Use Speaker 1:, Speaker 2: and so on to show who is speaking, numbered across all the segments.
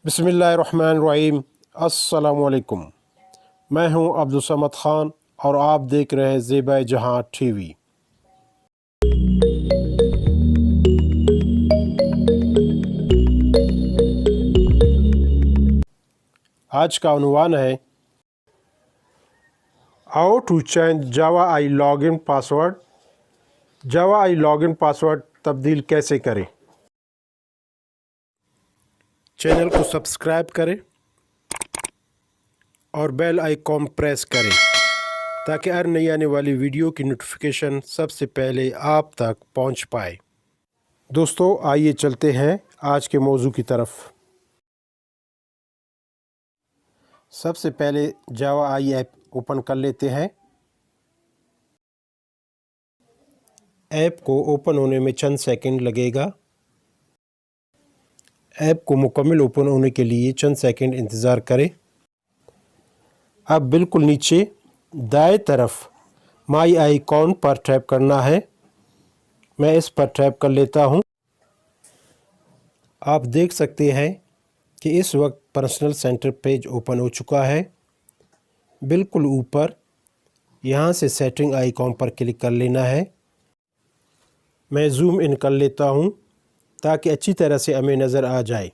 Speaker 1: बिस्मिल्लाहिर्रहमानिर्रहीम। अस्सलामु अलैकुम। मैं हूं अब्दुल-समद ख़ान और आप देख रहे हैं ज़ेबा जहां टीवी। आज का उन्वान है how to change Java I login password. Java I login password तब्दील कैसे करें। चैनल को सब्सक्राइब करें और बेल आइकॉन प्रेस करें ताकि हर नई आने वाली वीडियो की नोटिफिकेशन सबसे पहले आप तक पहुंच पाए। दोस्तों आइए चलते हैं आज के मौजू की तरफ। सबसे पहले जावा आई ऐप ओपन कर लेते हैं। ऐप को ओपन होने में चंद सेकंड लगेगा। ऐप को मुकम्मल ओपन होने के लिए चंद सेकंड इंतज़ार करें। अब बिल्कुल नीचे दाएं तरफ माई आइकॉन पर टैप करना है। मैं इस पर टैप कर लेता हूं। आप देख सकते हैं कि इस वक्त पर्सनल सेंटर पेज ओपन हो चुका है। बिल्कुल ऊपर यहां से सेटिंग आइकॉन पर क्लिक कर लेना है। मैं जूम इन कर लेता हूं ताकि अच्छी तरह से हमें नज़र आ जाए।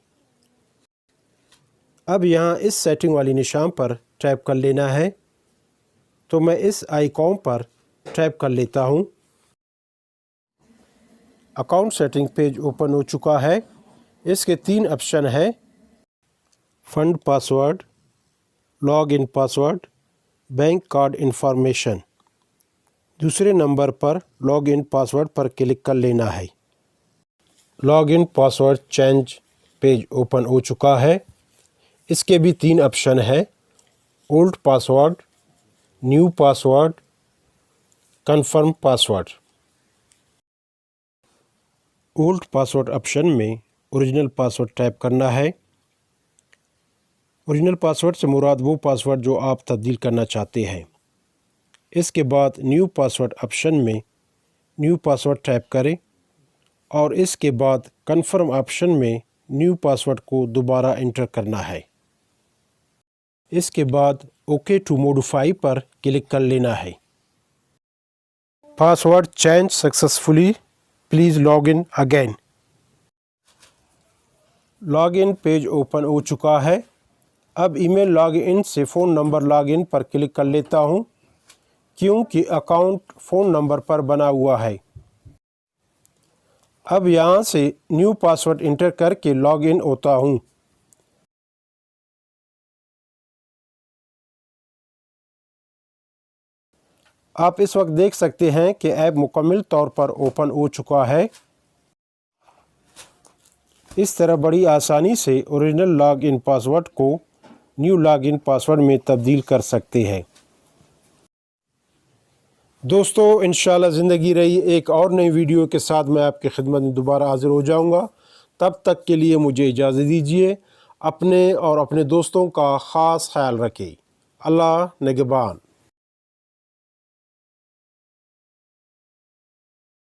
Speaker 1: अब यहाँ इस सेटिंग वाली निशान पर टैप कर लेना है, तो मैं इस आइकॉन पर टैप कर लेता हूँ। अकाउंट सेटिंग पेज ओपन हो चुका है। इसके 3 ऑप्शन है, fund password, log in password, bank card information. दूसरे नंबर पर लॉग इन पासवर्ड पर क्लिक कर लेना है। Log in password change page open हो चुका है। इसके भी 3 ऑप्शन है, old password, new password, confirm password. Old password option में ओरिजिनल पासवर्ड टाइप करना है। ओरिजिनल पासवर्ड से मुराद वो पासवर्ड जो आप तब्दील करना चाहते हैं। इसके बाद न्यू पासवर्ड ऑप्शन में न्यू पासवर्ड टाइप करें और इसके बाद कन्फर्म ऑप्शन में न्यू पासवर्ड को दोबारा एंटर करना है। इसके बाद ओके टू मॉडिफाई पर क्लिक कर लेना है। Password change successfully, please log in again. Log in page open हो चुका है। अब ईमेल लॉग इन से फ़ोन नंबर लॉग इन पर क्लिक कर लेता हूं, क्योंकि अकाउंट फ़ोन नंबर पर बना हुआ है। अब यहाँ से न्यू पासवर्ड इंटर करके लॉग इन होता हूँ। आप इस वक्त देख सकते हैं कि ऐप मुकम्मल तौर पर ओपन हो चुका है। इस तरह बड़ी आसानी से ओरिजिनल लॉग इन पासवर्ड को न्यू लॉग इन पासवर्ड में तब्दील कर सकते हैं। दोस्तों इंशाल्लाह ज़िंदगी रही एक और नई वीडियो के साथ मैं आपकी खिदमत में दोबारा हाज़िर हो जाऊंगा। तब तक के लिए मुझे इजाज़त दीजिए। अपने और अपने दोस्तों का ख़ास ख्याल रखें। अल्लाह निगहबान।